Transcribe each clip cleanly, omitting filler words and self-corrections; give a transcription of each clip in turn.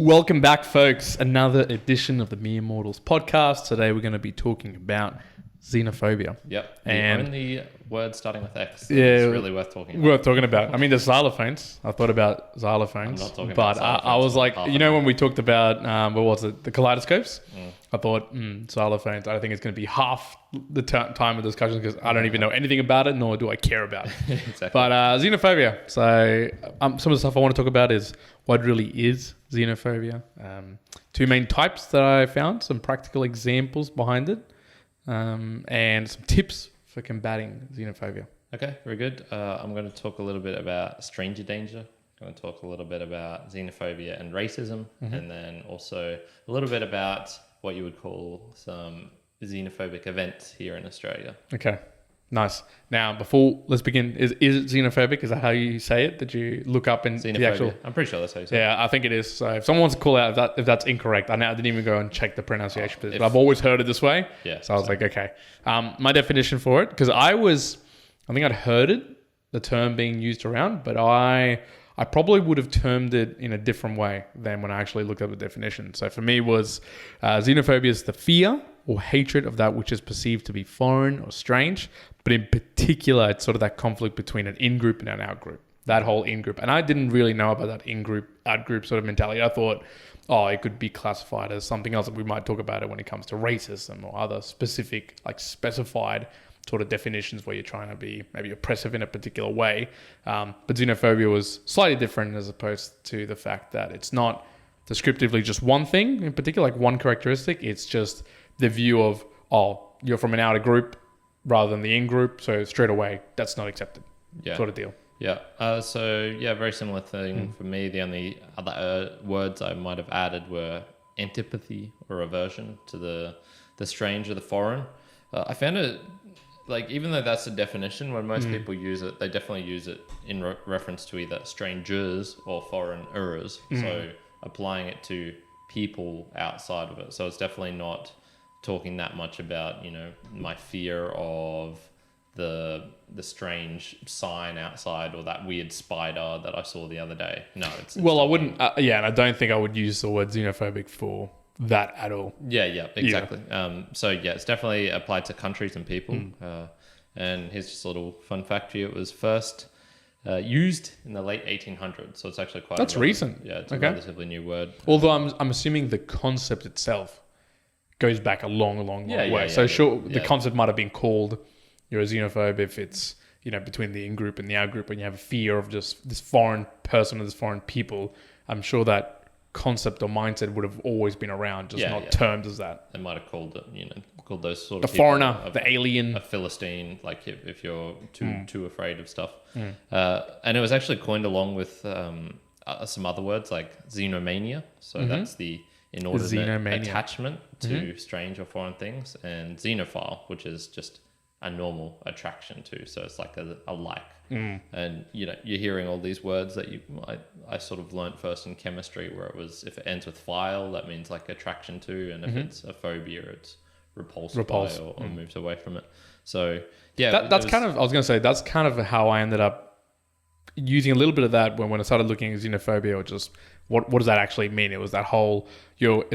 Welcome back, folks. Another edition of the Mere Mortals podcast. Today we're going to be talking about xenophobia. Yep. And the only word starting with X is really worth talking about. I mean, there's xylophones. I thought about xylophones. I'm not talking but about xylophones. I was like, when we talked about, what was it? The kaleidoscopes? I thought, xylophones, I think it's going to be half the time of discussion because I don't even know anything about it, nor do I care about it. Exactly. But xenophobia. So some of the stuff I want to talk about is what really is xenophobia. Two main types that I found, some practical examples behind it, and some tips for combating xenophobia. Okay, very good. I'm going to talk a little bit about stranger danger. I'm going to talk a little bit about xenophobia and racism, and then also a little bit about what you would call some xenophobic events here in Australia. Okay, nice. Now, let's begin. Is it xenophobic? Is that how you say it? Did you look up in the actual? I'm pretty sure that's how you say it. Yeah, I think it is. So if someone wants to call out if that's incorrect, I didn't even go and check the pronunciation, but I've always heard it this way. Yeah. So I was like, okay. My definition for it, because I think I'd heard it, the term being used around, but I probably would have termed it in a different way than when I actually looked up the definition. So for me, was xenophobia is the fear or hatred of that which is perceived to be foreign or strange, but in particular, it's sort of that conflict between an in-group and an out-group, that whole in-group. And I didn't really know about that in-group, out-group sort of mentality. I thought, it could be classified as something else, that we might talk about it when it comes to racism or other specific, like specified sort of definitions where you're trying to be maybe oppressive in a particular way. But xenophobia was slightly different as opposed to the fact that it's not descriptively just one thing in particular, like one characteristic. It's just the view of, you're from an outer group rather than the in group. So straight away, that's not accepted sort of deal. Yeah. Very similar thing for me. The only other words I might have added were antipathy or aversion to the strange or the foreign. I found it, like, even though that's the definition, when most people use it, they definitely use it in reference to either strangers or foreigners. So applying it to people outside of it. So it's definitely not talking that much about, my fear of the strange sign outside or that weird spider that I saw the other day. No, it's well, I wouldn't. And I don't think I would use the word xenophobic for that at all. Yeah, exactly. It's definitely applied to countries and people. And here's just a little fun fact for you. It was first used in the late 1800s, so it's actually quite... That's recent. Yeah, it's a relatively new word. Although I'm assuming the concept itself goes back a long way. The concept might have been called, you're a xenophobe if it's, between the in-group and the out-group, when you have a fear of just this foreign person or this foreign people. I'm sure that concept or mindset would have always been around, just not termed as that. They might have called it, called those sort the of people foreigner, the alien, a Philistine, like if you're too afraid of stuff. And it was actually coined along with some other words like xenomania. So that's the inordinate attachment to strange or foreign things, and xenophile, which is just a normal attraction to. So it's like a like. And you're hearing all these words that I sort of learnt first in chemistry, where it was, if it ends with phile, that means like attraction to, and if it's a phobia, it's repulsed by or moves away from it. So that's kind of, I was going to say, that's kind of how I ended up using a little bit of that when I started looking at xenophobia, or just what does that actually mean? It was that whole, you're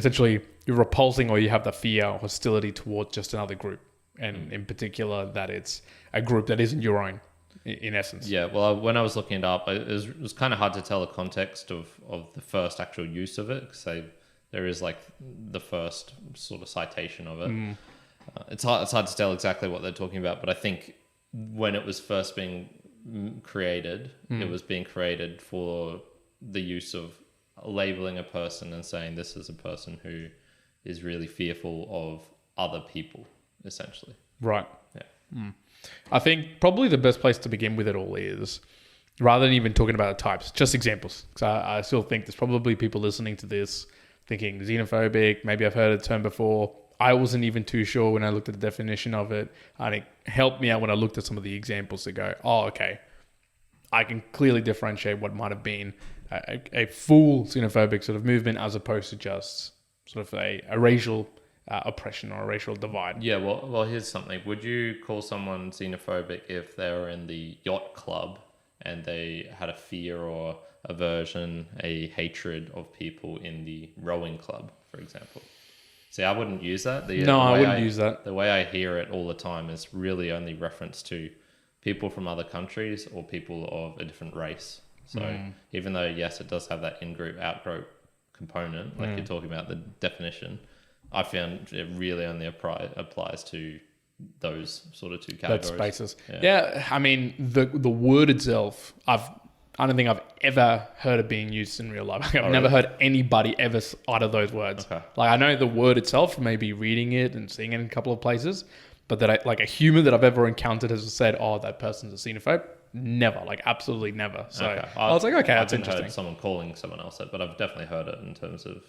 repulsing, or you have the fear or hostility towards just another group, and in particular that it's a group that isn't your own. In essence. Yeah, well, when I was looking it up, it was kind of hard to tell the context of the first actual use of it, because there is like the first sort of citation of it. It's hard to tell exactly what they're talking about, but I think when it was first being created, it was being created for the use of labeling a person and saying this is a person who is really fearful of other people, essentially. Right. Yeah. I think probably the best place to begin with it all is, rather than even talking about the types, just examples. Because I still think there's probably people listening to this thinking xenophobic, maybe I've heard the term before. I wasn't even too sure when I looked at the definition of it. And it helped me out when I looked at some of the examples to go, okay, I can clearly differentiate what might have been a full xenophobic sort of movement as opposed to just sort of a racial oppression or a racial divide. Yeah, well, here's something. Would you call someone xenophobic if they were in the yacht club and they had a fear or aversion, a hatred of people in the rowing club, for example. See, I wouldn't use that. I wouldn't use that. The way I hear it all the time is really only reference to people from other countries or people of a different race. So even though, yes, it does have that in-group, out-group component, like you're talking about the definition, I found it really only applies to those sort of two categories. Those spaces. Yeah, I mean, the word itself, I don't think I've ever heard it being used in real life. I've never heard anybody ever utter those words. Okay. Like, I know the word itself, maybe reading it and seeing it in a couple of places, but that like a human that I've ever encountered has said, oh, that person's a xenophobe. Never, like absolutely never. So I was like, okay, that's interesting. Heard someone calling someone else it, but I've definitely heard it in terms of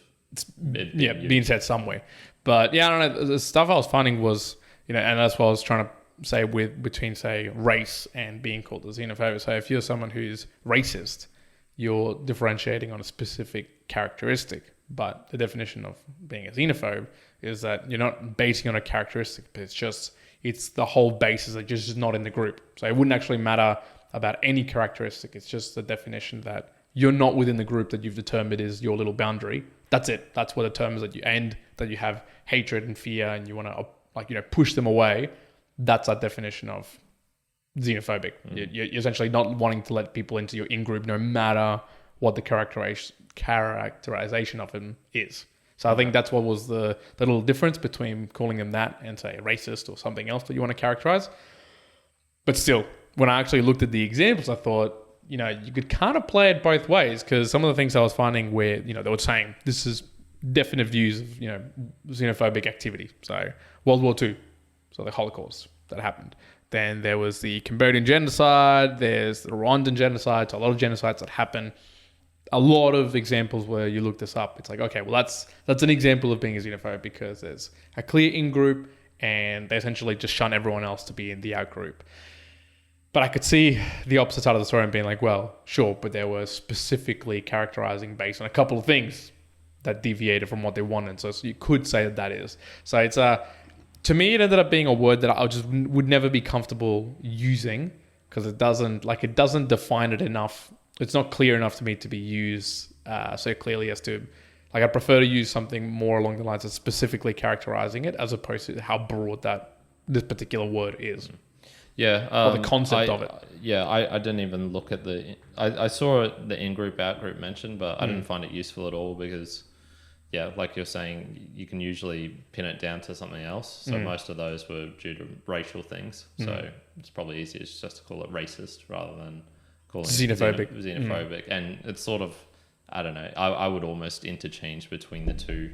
being said somewhere. But yeah, I don't know. The stuff I was finding was, and that's what I was trying to say between say race and being called a xenophobe. So if you're someone who's racist, you're differentiating on a specific characteristic. But the definition of being a xenophobe is that you're not basing on a characteristic, but it's the whole basis that you're just not in the group. So it wouldn't actually matter about any characteristic. It's just the definition that you're not within the group that you've determined is your little boundary. That's it. That's what the term is, that you have hatred and fear and you want to push them away. That's a definition of xenophobic. You're essentially not wanting to let people into your in-group no matter what the characterization of them is. So I think that's what was the little difference between calling them that and say racist or something else that you want to characterize. But still, when I actually looked at the examples, I thought, you could kind of play it both ways, because some of the things I was finding where, they were saying this is definite views of, xenophobic activity. So World War II, so the Holocaust that happened. Then there was the Cambodian genocide. There's the Rwandan genocide. So a lot of genocides that happen. A lot of examples where you look this up, it's like, okay, well, that's an example of being a xenophobe, because there's a clear in-group and they essentially just shun everyone else to be in the out-group. But I could see the opposite side of the story and being like, well, sure, but they were specifically characterizing based on a couple of things that deviated from what they wanted. So you could say that is. So it's to me, it ended up being a word that I just would never be comfortable using, because it doesn't define it enough. It's not clear enough to me to be used so clearly as to, like, I prefer to use something more along the lines of specifically characterizing it, as opposed to how broad this particular word is. Yeah. Or the concept of it. Yeah, I didn't even look at I saw the in-group, out-group mentioned, but I didn't find it useful at all, because, yeah, like you're saying, you can usually pin it down to something else. So most of those were due to racial things. So it's probably easier just to call it racist rather than calling xenophobic. It xenophobic. And it's sort of, I don't know, I would almost interchange between the two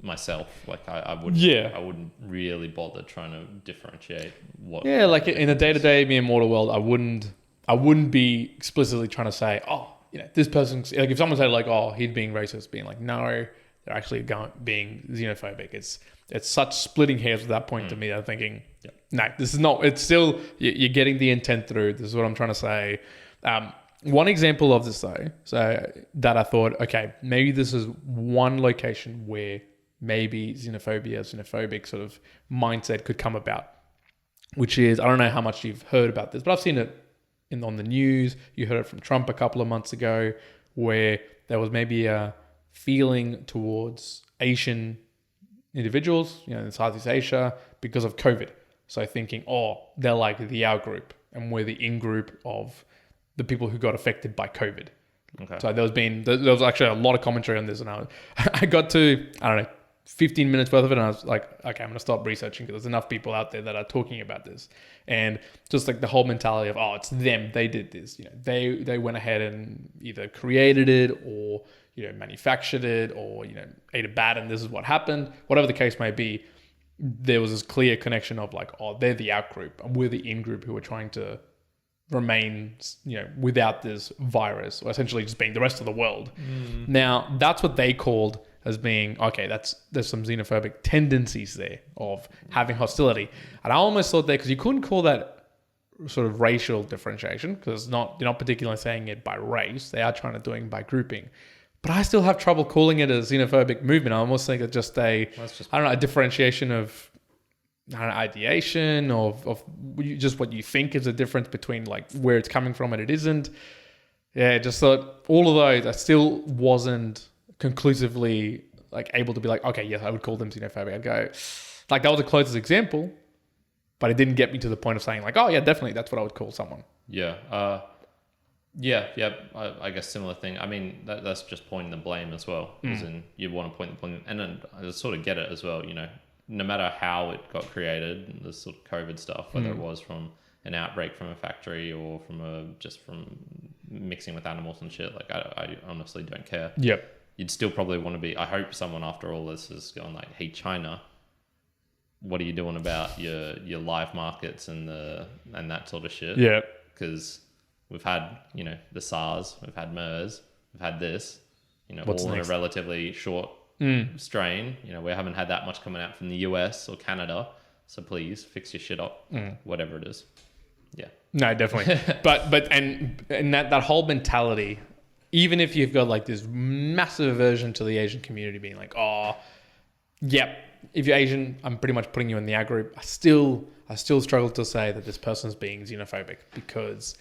myself. Like I wouldn't really bother trying to differentiate what. Yeah, like in a day-to-day me immortal world, I wouldn't be explicitly trying to say, oh, this person's, like, if someone said like, oh, he's being racist, being like, no, they're actually being xenophobic. It's such splitting hairs at that point to me. I'm thinking, no, this is not. It's still, you're getting the intent through. This is what I'm trying to say. One example of this though, so that I thought, okay, maybe this is one location where maybe xenophobic sort of mindset could come about, which is, I don't know how much you've heard about this, but I've seen it on the news. You heard it from Trump a couple of months ago, where there was maybe a feeling towards Asian individuals, in Southeast Asia, because of COVID. So thinking, oh, they're like the out group and we're the in group of the people who got affected by COVID. Okay. So there was actually a lot of commentary on this, and I got to, I don't know, 15 minutes worth of it, and I was like, okay, I'm going to stop researching, because there's enough people out there that are talking about this. And just like the whole mentality of, oh, it's them, they did this, they went ahead and either created it or, manufactured it or, ate it bad and this is what happened. Whatever the case may be, there was this clear connection of like, oh, they're the out group and we're the in group who are trying to remain, without this virus, or essentially just being the rest of the world. Now, that's what they called as being, okay, there's some xenophobic tendencies there of having hostility. And I almost thought that, because you couldn't call that sort of racial differentiation, because you're not particularly saying it by race. They are trying to do it by grouping. But I still have trouble calling it a xenophobic movement. I almost think it's just a differentiation of ideation of just what you think is the difference between like where it's coming from and it isn't. Yeah, just thought all of those, I still wasn't conclusively like able to be like, okay, yes, I would call them xenophobic. I'd go, like that was the closest example, but it didn't get me to the point of saying like, oh yeah, definitely that's what I would call someone. Yeah. I guess similar thing. I mean, that's just pointing the blame as well. As in, you want to point the blame, and then I sort of get it as well. You know, no matter how it got created, this sort of COVID stuff, whether it was from an outbreak from a factory or from mixing with animals and shit. Like, I honestly don't care. Yep. You'd still probably want to be. I hope someone after all this is going like, "Hey, China, what are you doing about your live markets and that sort of shit?" Yeah. Because we've had, you know, the SARS, we've had MERS, we've had this, you know, What's all next? in a relatively short strain. You know, we haven't had that much coming out from the US or Canada. So please fix your shit up, whatever it is. Yeah. No, definitely. but that whole mentality, even if you've got like this massive aversion to the Asian community being like, oh, yep, if you're Asian, I'm pretty much putting you in the ag group. I still struggle to say that this person's being xenophobic, because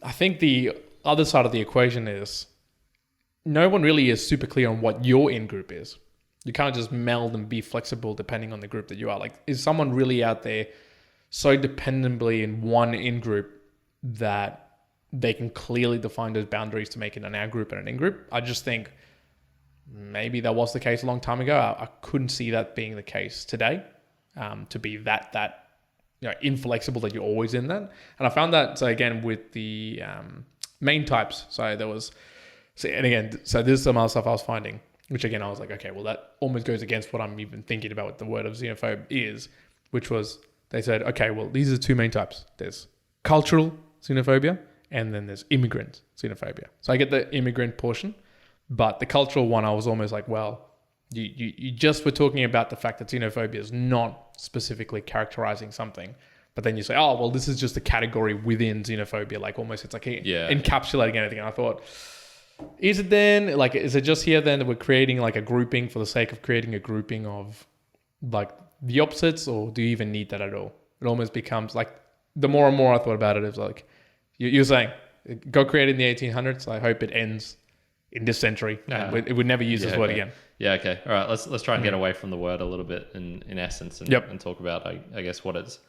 I think the other side of the equation is no one really is super clear on what your in-group is. You can't just meld and be flexible depending on the group that you are. Like, is someone really out there so dependently in one in-group that they can clearly define those boundaries to make it an out-group and an in-group? I just think maybe that was the case a long time ago. I couldn't see that being the case today, to be that you know, inflexible that you're always in that. And I found that, so again, with the main types. So there was, so there's some other stuff I was finding, which again, I was like, okay, well, that almost goes against what I'm even thinking about what the word of xenophobe is, which was, they said, okay, well, these are two main types. There's cultural xenophobia, and then there's immigrant xenophobia. So I get the immigrant portion, but the cultural one, I was almost like, well, you just were talking about the fact that xenophobia is not specifically characterizing something, but then you say, oh, well, this is just a category within xenophobia, like almost it's like encapsulating anything. And I thought, is it then, like, is it just here then that we're creating like a grouping for the sake of creating a grouping of like the opposites, or do you even need that at all? It almost becomes like, the more and more I thought about it, it's like, you're saying, go create in the 1800s. I hope it ends in this century. It would never use this word again. Yeah, okay. All right, let's try and get away from the word a little bit in essence and talk about, I guess, what it's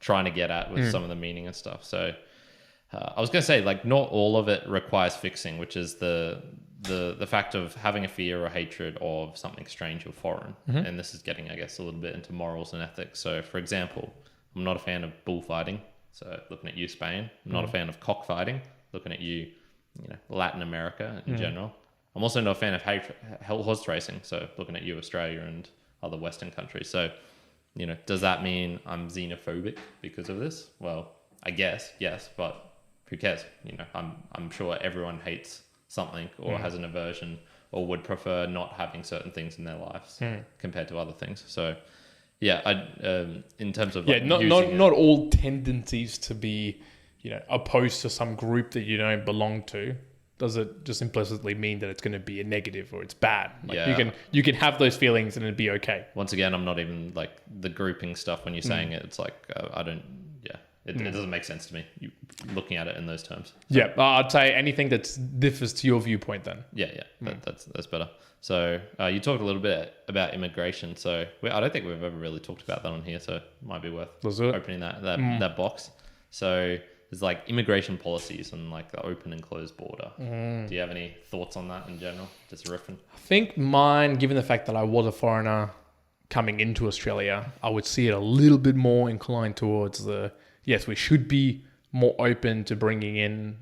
trying to get at with some of the meaning and stuff. So I was going to say, like, not all of it requires fixing, which is the fact of having a fear or hatred of something strange or foreign. And this is getting, I guess, a little bit into morals and ethics. So, for example, I'm not a fan of bullfighting. So looking at you, Spain. I'm not a fan of cockfighting. Looking at you, you know, Latin America in general. I'm also not a fan of horse racing. So looking at you, Australia and other Western countries. So, you know, does that mean I'm xenophobic because of this? Well, I guess, yes, but who cares? You know, I'm sure everyone hates something or has an aversion or would prefer not having certain things in their lives compared to other things. So, yeah, in terms of like not all tendencies to be, you know, opposed to some group that you don't belong to. Does it just implicitly mean that it's going to be a negative or it's bad? Like you can have those feelings and it'd be okay. Once again, I'm not even like the grouping stuff when you're saying it. It's like I don't. Yeah, it doesn't make sense to me. You looking at it in those terms. So. Yeah, I'd say anything that differs to your viewpoint then. Yeah, that's better. So you talked a little bit about immigration. So I don't think we've ever really talked about that on here. So it might be worth opening that box. So there's like immigration policies and like the open and closed border. Do you have any thoughts on that in general? Just riffing. I think mine, given the fact that I was a foreigner coming into Australia, I would see it a little bit more inclined towards yes, we should be more open to bringing in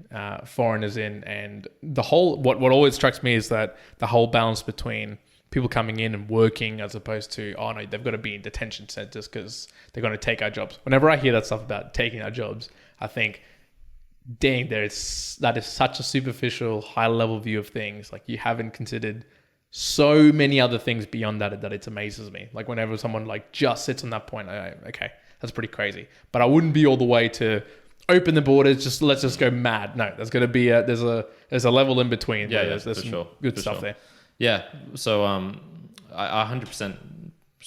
foreigners in. And the whole, what always strikes me is that the whole balance between people coming in and working as opposed to, oh no, they've got to be in detention centers because they're going to take our jobs. Whenever I hear that stuff about taking our jobs, I think, dang, that is such a superficial, high-level view of things. Like, you haven't considered so many other things beyond that it amazes me. Like, whenever someone like just sits on that point, okay, that's pretty crazy. But I wouldn't be all the way to open the borders. Let's just go mad. No, there's going to be there's a level in between. Yeah, there's some good stuff there. Yeah, so I 100%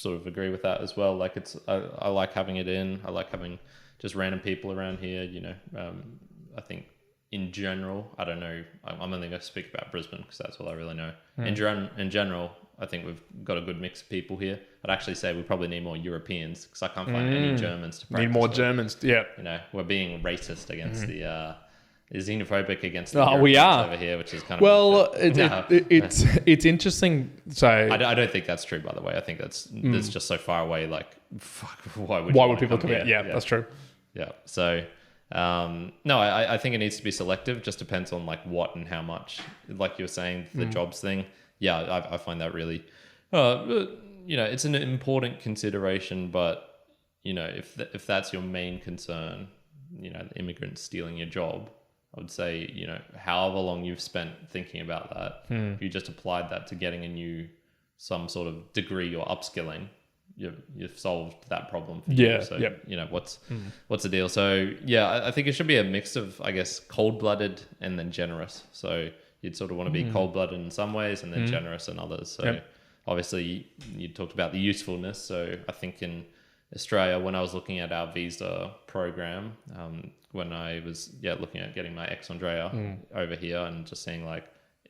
sort of agree with that as well. Like I like having it in. I like having just random people around here. I think in general, I don't know. I'm only going to speak about Brisbane because that's all I really know. In general, I think we've got a good mix of people here. I'd actually say we probably need more Europeans because I can't find any Germans to practice. Need more with. Germans, yeah. We're being racist against the xenophobic against the we are over here, which is kind of it's interesting. So I don't think that's true, by the way. I think that's just so far away. Like, fuck, why would people come here? Yeah, that's true. Yeah. So, no, I think it needs to be selective. Just depends on like what and how much. Like you were saying, the jobs thing. Yeah, I find that really, it's an important consideration. But if that's your main concern, the immigrants stealing your job, I would say, however long you've spent thinking about that, if you just applied that to getting some sort of degree or upskilling, you've solved that problem for you. So, what's the deal? So, yeah, I think it should be a mix of, I guess, cold-blooded and then generous. So you'd sort of want to be cold-blooded in some ways and then generous in others. So obviously you talked about the usefulness. So I think in Australia, when I was looking at our visa program, when I was looking at getting my ex Andrea over here and just seeing like,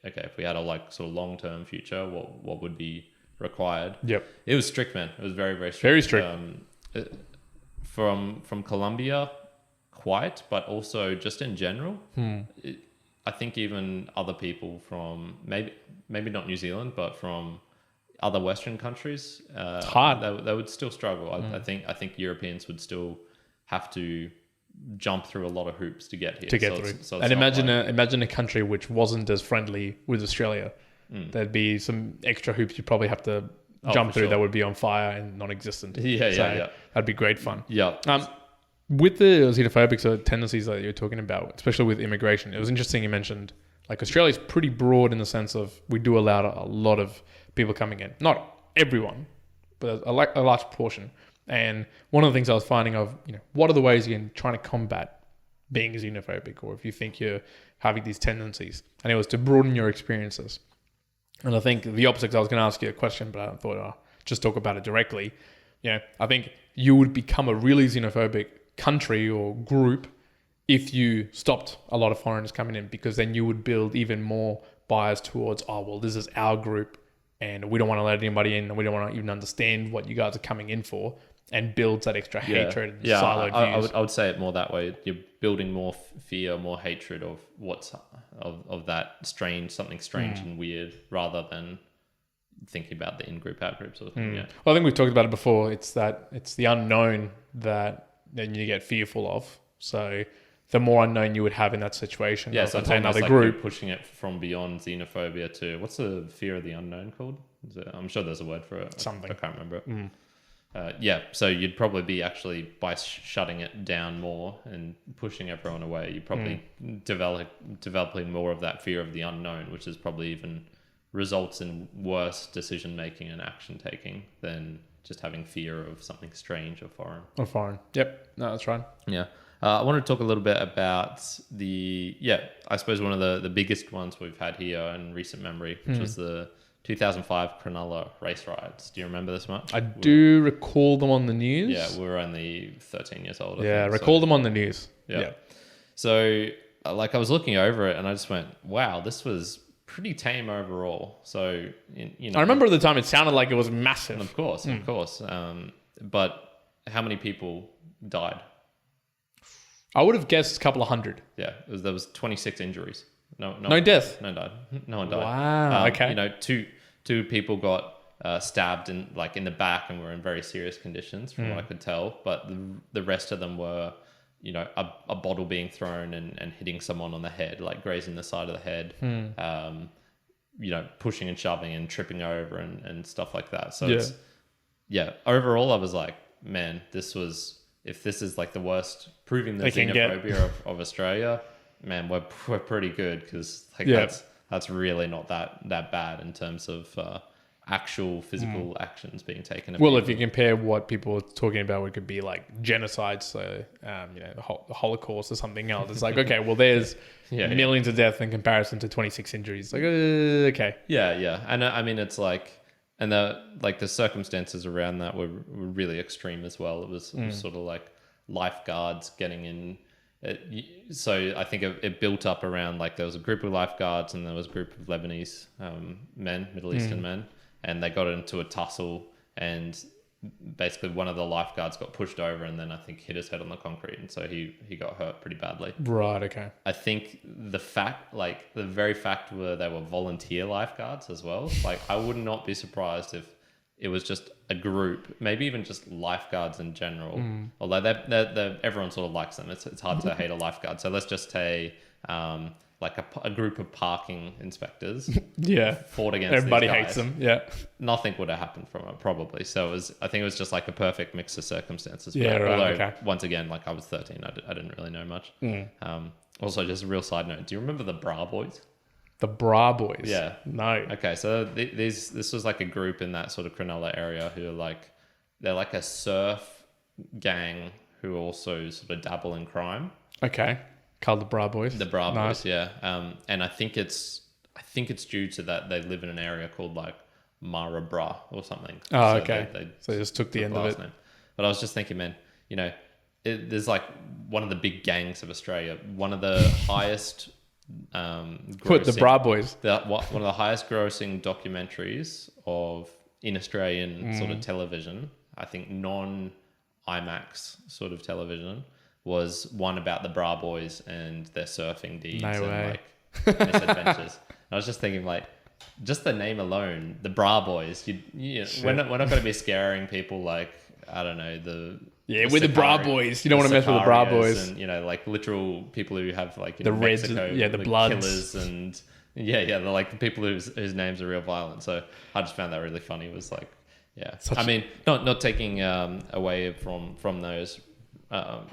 okay, if we had a like sort of long-term future, what would be required? Yep. It was strict, man. It was very, very strict. Very strict. From Colombia, quite, but also just in general. I think even other people from maybe not New Zealand, but from other Western countries, it's hard. They would still struggle. I think Europeans would still have to jump through a lot of hoops to get here. And imagine a country which wasn't as friendly with Australia. There'd be some extra hoops you probably have to jump through that would be on fire and non-existent. Yeah. That'd be great fun. Yeah. With the xenophobic tendencies that you're talking about, especially with immigration, it was interesting you mentioned like Australia's pretty broad in the sense of we do allow a lot of people coming in. Not everyone, but a large portion. And one of the things I was finding what are the ways you can try to combat being xenophobic, or if you think you're having these tendencies, and it was to broaden your experiences. And I think the opposite, I was going to ask you a question, but I thought I'll just talk about it directly. I think you would become a really xenophobic country or group if you stopped a lot of foreigners coming in, because then you would build even more bias towards, this is our group and we don't want to let anybody in and we don't want to even understand what you guys are coming in for, and builds that extra hatred and siloed views. I would say it more that way. You're building more fear, more hatred of of that something strange and weird, rather than thinking about the in-group, out-group sort of thing. Yeah. Well, I think we've talked about it before. It's the unknown that then you get fearful of. So the more unknown you would have in that situation, so it's another group pushing it from beyond xenophobia to, what's the fear of the unknown called? I'm sure there's a word for it. Something. I can't remember it. So you'd probably be actually, by shutting it down more and pushing everyone away, you're probably developing more of that fear of the unknown, which is probably even results in worse decision making and action taking than just having fear of something strange or foreign. Yep. No, that's right. Yeah. I want to talk a little bit about I suppose one of the biggest ones we've had here in recent memory, which was the 2005 Cronulla race riots. Do you remember this much? I do recall them on the news. Yeah, we were only 13 years old. I recall them on the news. Yeah. So, I was looking over it and I just went, wow, this was pretty tame overall. So, I remember at the time it sounded like it was massive. Of course. But how many people died? I would have guessed a couple of hundred. Yeah, there was 26 injuries. No death. No one died. Wow. Okay. Two people got stabbed in the back and were in very serious conditions, from what I could tell. But the rest of them were, a bottle being thrown and hitting someone on the head, like grazing the side of the head. Pushing and shoving and tripping over and stuff like that. So overall, I was like, man, if this is like the worst, proving the xenophobia of Australia, man, we're pretty good, because that's really not that bad in terms of actual physical actions being taken. Well, if you compare what people are talking about, it could be like genocide, so the Holocaust or something else. It's like, okay, well, there's millions of deaths in comparison to 26 injuries. Like, okay, and I mean, it's like, And the circumstances around that were really extreme as well. It was sort of like lifeguards getting in. So I think it built up around like there was a group of lifeguards and there was a group of Lebanese Middle Eastern men, and they got into a tussle, and basically one of the lifeguards got pushed over and then I think hit his head on the concrete, and so he got hurt pretty badly. Right. Okay. I think the very fact where they were volunteer lifeguards as well, like I would not be surprised if it was just a group, maybe even just lifeguards in general. Although everyone sort of likes them. It's hard to hate a lifeguard. So let's just say like a group of parking inspectors fought against everybody these guys. hates them. Yeah. Nothing would have happened from it probably. So I think it was just like a perfect mix of circumstances. Yeah, right. Although Okay. once again, like I was 13, I didn't really know much. Also, just a real side note. Do you remember the Bra Boys? The Bra Boys. Yeah. No. Okay, so this was like a group in that sort of Cronulla area who they're like a surf gang who also sort of dabble in crime. Okay. Called the Bra Boys. The Bra Boys, yeah. And I think it's due to that they live in an area called like Mara Bra or something. Oh, so okay. So they just took the end of it. Name. But I was just thinking, man, you know, there's like one of the big gangs of Australia, one of the highest Put the Bra Boys. One of the highest grossing documentaries in Australian sort of television, I think non-IMAX sort of television, was one about the Bra Boys and their surfing deeds like misadventures. I was just thinking, like, just the name alone, the Bra Boys, we're not going to be scaring people like, I don't know, with the Bra Boys. You don't want to mess with the Bra Boys. And, like literal people who have like the Reds, Mexico, the Bloods. Killers and they're like the people whose names are real violent. So I just found that really funny. It was like, I mean, not taking away from those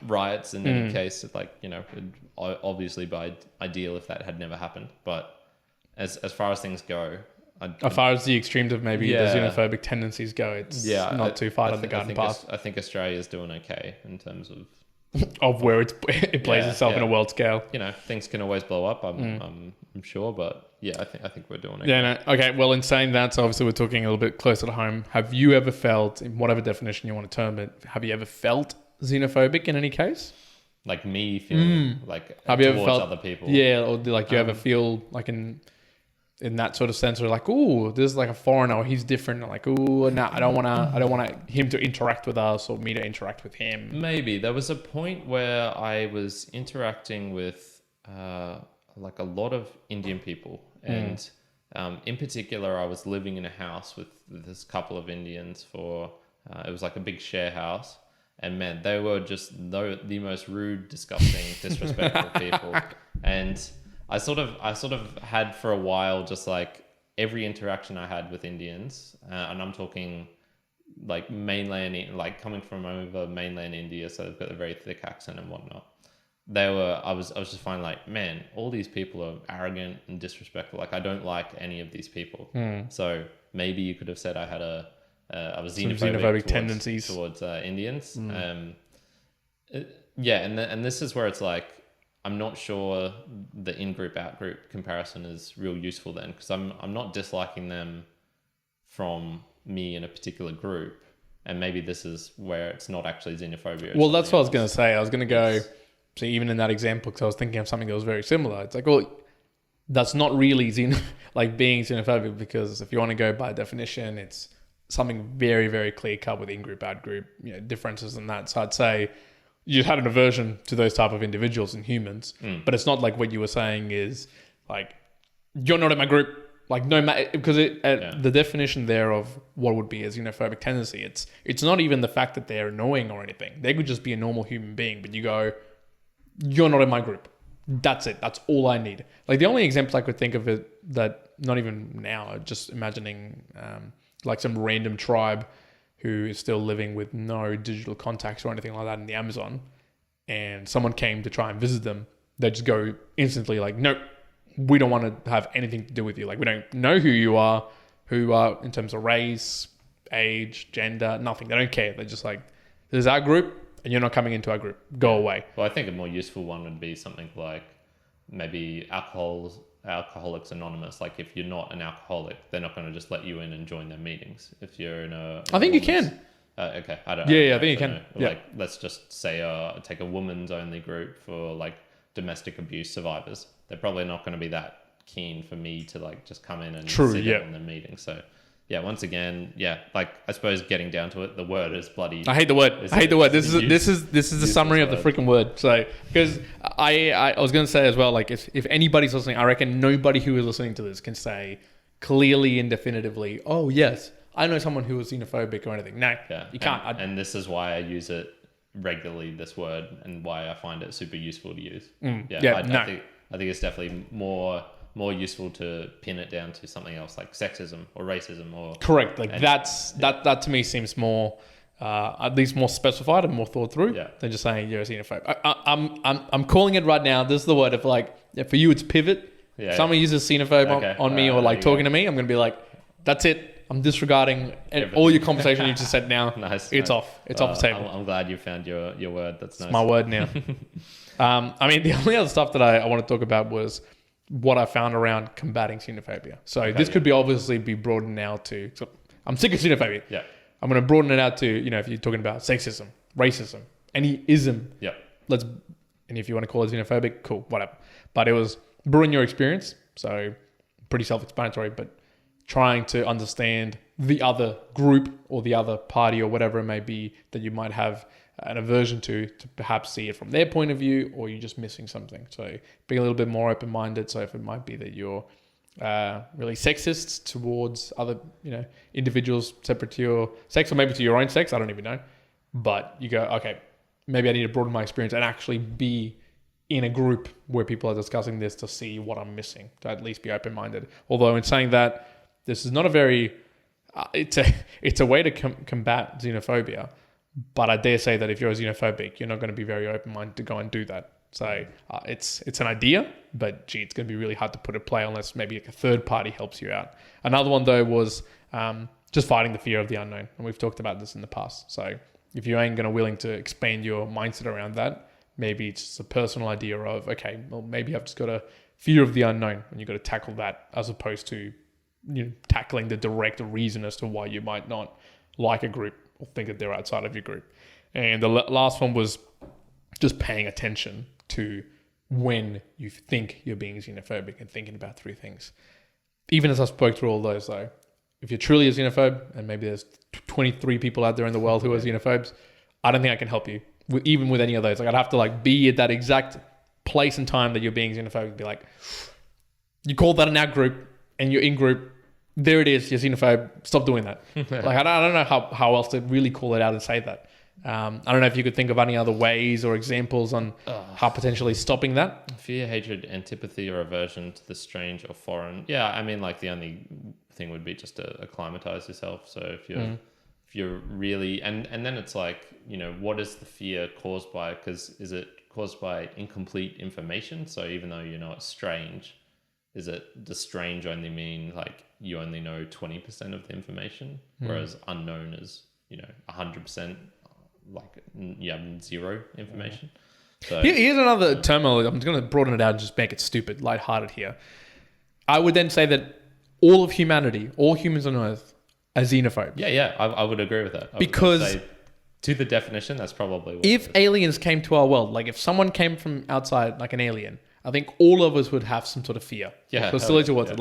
riots in any case, like, it'd obviously be ideal if that had never happened. But as far as things go, as far as the extremes of maybe the xenophobic tendencies go, it's not too far down the garden path. I think Australia's doing okay in terms of where it plays itself in a world scale. Things can always blow up. I'm sure, but I think we're doing okay. Yeah. No, okay. Well, in saying that, so obviously we're talking a little bit closer to home. Have you ever felt, in whatever definition you want to term it, have you ever felt xenophobic in any case? Like me feeling like have you towards ever felt other people? Yeah, or like you ever feel like in that sort of sense, or like, ooh, this is like a foreigner, or he's different. Like, ooh, no, I don't want him to interact with us or me to interact with him. Maybe there was a point where I was interacting with like a lot of Indian people, and in particular, I was living in a house with this couple of Indians for it was like a big share house, and man, they were just the most rude, disgusting, disrespectful people, and I sort of had for a while just like every interaction I had with Indians, and I'm talking like mainland, like coming from over mainland India, so they've got a very thick accent and whatnot. I was just finding like, man, all these people are arrogant and disrespectful. Like I don't like any of these people. So maybe you could have said I had I was xenophobic tendencies towards Indians. And this is where it's like, I'm not sure the in-group, out-group comparison is real useful then, because I'm not disliking them from me in a particular group, and maybe this is where it's not actually xenophobia. Well, that's what I was going to say. I was going to go, so even in that example, because I was thinking of something that was very similar. It's like, well, that's not really being xenophobic, because if you want to go by definition, it's something very, very clear-cut with in-group, out-group differences and that. So I'd say you had an aversion to those type of individuals and humans, but it's not like what you were saying is like, you're not in my group, like no matter, because the definition there of what would be a xenophobic tendency, it's not even the fact that they're annoying or anything. They could just be a normal human being, but you go, you're not in my group. That's it. That's all I need. Like the only example I could think of it that not even now, just imagining like some random tribe who is still living with no digital contacts or anything like that in the Amazon, and someone came to try and visit them, they just go instantly like, nope, we don't want to have anything to do with you. Like we don't know who you are in terms of race, age, gender, nothing. They don't care. They're just like, this is our group and you're not coming into our group. Go away. Well, I think a more useful one would be something like, maybe Alcoholics Anonymous. Like if you're not an alcoholic, they're not going to just let you in and join their meetings. If you're in a I think you can. Okay, I don't I think you can. Yeah. Like, let's just say take a women's only group for like domestic abuse survivors. They're probably not going to be that keen for me to like just come in and sit in on the meeting. So yeah, once again, like I suppose getting down to it, the word is bloody. I hate the word. This is the summary of the freaking word. So because I was going to say as well, like if anybody's listening, I reckon nobody who is listening to this can say clearly and definitively, oh yes, I know someone who is xenophobic or anything. No, you can't. And this is why I use it regularly, this word, and why I find it super useful to use. I think it's definitely more useful to pin it down to something else like sexism or racism or correct. Like that to me seems more at least more specified and more thought through than just saying you're a xenophobe. I'm calling it right now. This is the word of like for you it's pivot. If someone uses xenophobe on me or like talking to me, I'm gonna be like, that's it. I'm disregarding all your conversation you just said now. Nice. It's off. It's off the table. I'm glad you found your word. That's nice. It's my word now. I mean, the only other stuff that I want to talk about was what I found around combating xenophobia. So this could be obviously be broadened out to... So I'm sick of xenophobia. Yeah. I'm going to broaden it out to, if you're talking about sexism, racism, any ism. Yeah. And if you want to call it xenophobic, cool, whatever. But it was broaden your experience. So pretty self-explanatory, but trying to understand the other group or the other party or whatever it may be that you might have an aversion to perhaps see it from their point of view, or you're just missing something. So being a little bit more open-minded. So if it might be that you're really sexist towards other, individuals separate to your sex, or maybe to your own sex, I don't even know. But you go, okay, maybe I need to broaden my experience and actually be in a group where people are discussing this to see what I'm missing, to at least be open-minded. Although in saying that, this is not a very, it's a way to combat xenophobia, but I dare say that if you're a xenophobic, you're not going to be very open-minded to go and do that. So it's an idea, but it's going to be really hard to put a play unless maybe like a third party helps you out. Another one though was just fighting the fear of the unknown, and we've talked about this in the past. So if you ain't willing to expand your mindset around that, maybe it's just a personal idea of, okay, well maybe I've just got a fear of the unknown, and you've got to tackle that as opposed to tackling the direct reason as to why you might not like a group or think that they're outside of your group. And the last one was just paying attention to when you think you're being xenophobic and thinking about three things. Even as I spoke through all those though, if you're truly a xenophobe, and maybe there's 23 people out there in the world who are xenophobes, I don't think I can help you even with any of those. Like I'd have to be at that exact place and time that you're being xenophobic, be like, you called that an out group and you're in group, there it is, you're xenophobe, stop doing that. I don't know how else to really call it out and say that. I don't know if you could think of any other ways or examples on how potentially stopping that. Fear, hatred, antipathy, or aversion to the strange or foreign. Yeah, I mean, the only thing would be just to acclimatize yourself. So if you're really, and then it's what is the fear caused by? Because is it caused by incomplete information? So even though it's strange, is it the strange only mean you only know 20% of the information, whereas unknown is 100%, you have zero information. So here's another terminology. I'm going to broaden it out and just make it stupid, lighthearted here. I would then say that all of humanity, all humans on Earth, are xenophobes. Yeah, I would agree with that. Because to the definition, that's probably what if aliens came to our world, if someone came from outside, like an alien, I think all of us would have some sort of fear. Yeah. Hostility towards it.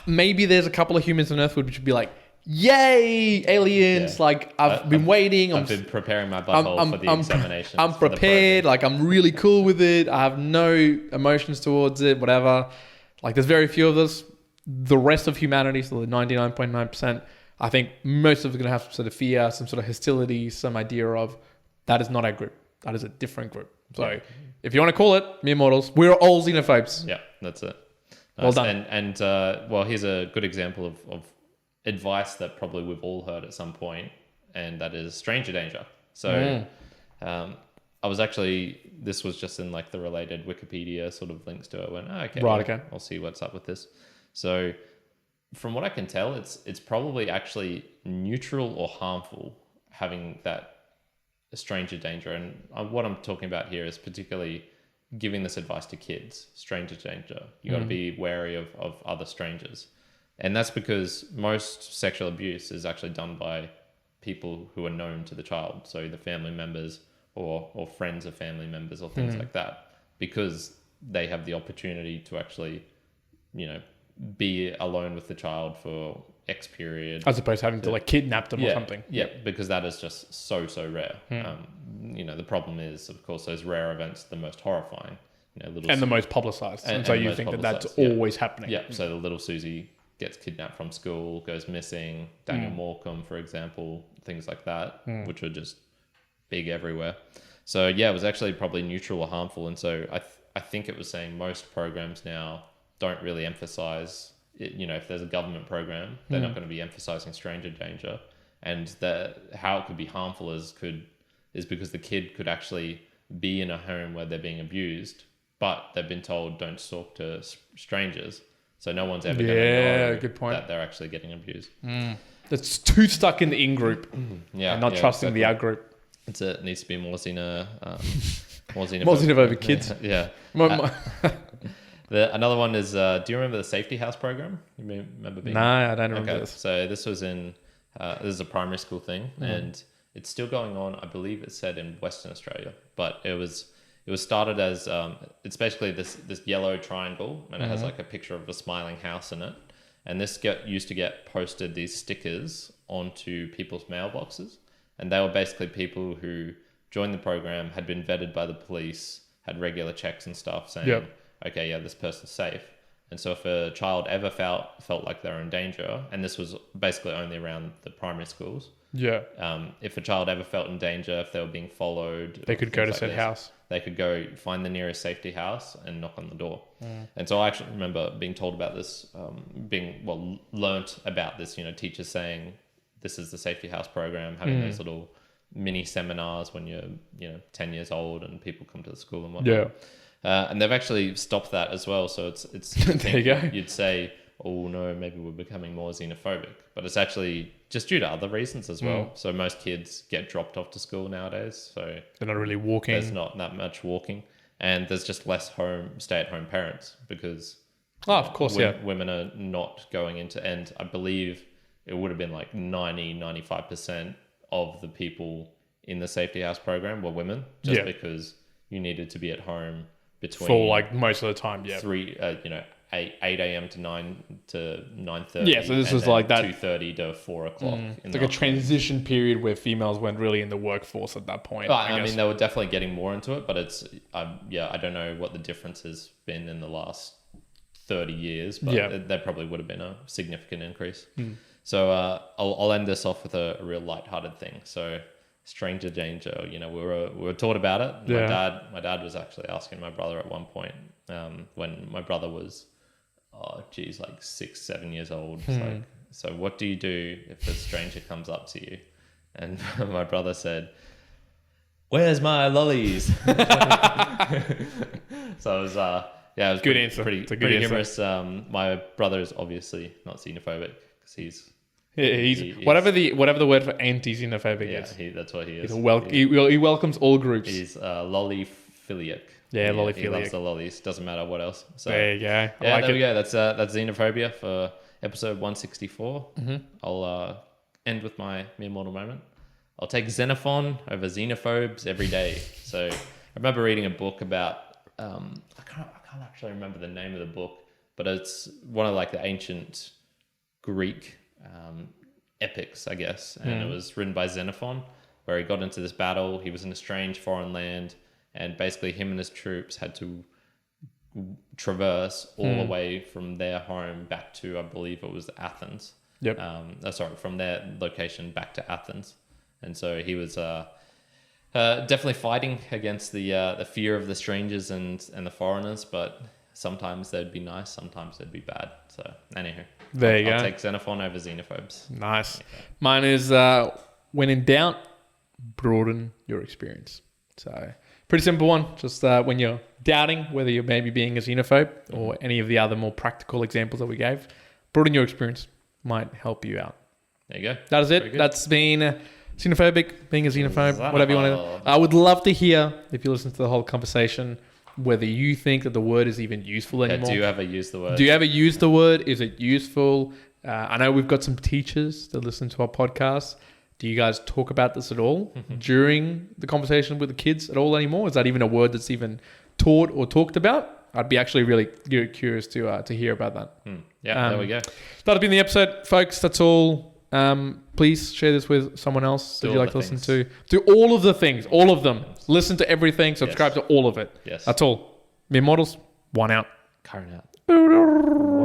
Maybe there's a couple of humans on Earth which would be like, yay, aliens! Yeah. I've been waiting. I've been preparing my butthole for the examination. I'm prepared. I'm really cool with it. I have no emotions towards it. Whatever. There's very few of us. The rest of humanity, so the 99.9%, I think most of us are going to have some sort of fear, some sort of hostility, some idea of that is not our group. That is a different group. So if you want to call it mere mortals, we're all xenophobes. Yeah, that's it. Well done. And here's a good example of advice that probably we've all heard at some point, and that is stranger danger. So I was this was just in the related Wikipedia sort of links to it. I went, okay. I'll see what's up with this. So from what I can tell, it's probably actually neutral or harmful having that stranger danger. And what I'm talking about here is particularly giving this advice to kids, stranger danger. You got to be wary of other strangers. And that's because most sexual abuse is actually done by people who are known to the child. So either family members or friends of family members or things like that, because they have the opportunity to actually, be alone with the child for X period. As opposed to having to kidnap them or something. Yeah, because that is just so rare. The problem is, of course, those rare events are the most horrifying. And the most publicized. And so you think that's always happening. Yeah, so the little Susie gets kidnapped from school, goes missing. Daniel Morecambe, for example, things like that, which are just big everywhere. So yeah, it was actually probably neutral or harmful. And so I think it was saying most programs now don't really emphasize it. If there's a government program, they're not going to be emphasizing stranger danger. And how it could be harmful is because the kid could actually be in a home where they're being abused, but they've been told don't talk to strangers. So no one's ever going to know good point. that they're actually getting abused. That's too stuck in the in group and not trusting the out group. It needs to be more xenophobic kids. Yeah. Another one is, do you remember the Safety House program? You remember being? No, I don't remember this. So this was this is a primary school thing, and it's still going on. I believe it's said in Western Australia, but it was started as it's basically this yellow triangle, and it has like a picture of a smiling house in it. And this used to get posted, these stickers, onto people's mailboxes, and they were basically people who joined the program, had been vetted by the police, had regular checks and stuff, saying, okay, yeah, this person's safe. And so if a child ever felt like they were in danger, and this was basically only around the primary schools. Yeah. If a child ever felt in danger, if they were being followed, they could go to said house. They could go find the nearest safety house and knock on the door. And so I actually remember being told about this, learnt about this, teachers saying, this is the safety house program, having those little mini seminars when you're, 10 years old and people come to the school and whatnot. Yeah. And they've actually stopped that as well. So it's there you go. You'd say, oh no, maybe we're becoming more xenophobic, but it's actually just due to other reasons as well. So most kids get dropped off to school nowadays. So they're not really walking. There's not that much walking, and there's just less stay-at-home parents because of course, women are not going into, and I believe it would have been like 95% of the people in the safety house program were women, just because you needed to be at home between for most of the time, 8 a.m. to 9:30. Yeah, so this was like that 2:30 to 4 o'clock. It's like a transition period where females weren't really in the workforce at that point. I mean, they were definitely getting more into it, but it's I don't know what the difference has been in the last 30 years, but there probably would have been a significant increase. So I'll end this off with a real lighthearted thing. So stranger danger, we were taught about it. My dad was actually asking my brother at one point when my brother was like 6-7 years old. It's like, so what do you do if a stranger comes up to you? And my brother said, where's my lollies? So it was it was good answer. Pretty humorous. My brother is obviously not xenophobic because he's whatever the word for anti-xenophobic is. That's what he is. He welcomes all groups. He's lolliphiliac. Yeah, lolliphiliac. He loves the lollies. Doesn't matter what else. So there you go. There we go. That's Xenophobia for episode 164. I'll end with my mere mortal moment. I'll take Xenophon over xenophobes every day. So I remember reading a book about I can't actually remember the name of the book, but it's one of the ancient Greek epics, I guess, and it was written by Xenophon, where he got into this battle. He was in a strange foreign land, and basically him and his troops had to traverse all the way from their home back to, I believe it was Athens. From their location back to Athens. And so he was definitely fighting against the fear of the strangers and the foreigners, but sometimes they'd be nice, sometimes they'd be bad. So anywho, I'll take Xenophon over xenophobes. Nice. Yeah. Mine is when in doubt, broaden your experience. So pretty simple one. Just when you're doubting whether you're maybe being a xenophobe or any of the other more practical examples that we gave, broaden your experience might help you out. There you go. That is it. That's been xenophobic, being a xenophobe, whatever you want to. I would love to hear if you listen to the whole conversation. whether you think that the word is even useful anymore. Do you ever use the word? Do you ever use the word? Is it useful? I know we've got some teachers that listen to our podcast. Do you guys talk about this at all during the conversation with the kids at all anymore? Is that even a word that's even taught or talked about? I'd be actually really curious to hear about that. Yeah, there we go. That'll be in the episode, folks. That's all. Please share this with someone else that you like to listen to. Do all of the things, all of them. Listen to everything. Subscribe to all of it. Yes. That's all. Mere Mortals, one out. Current out.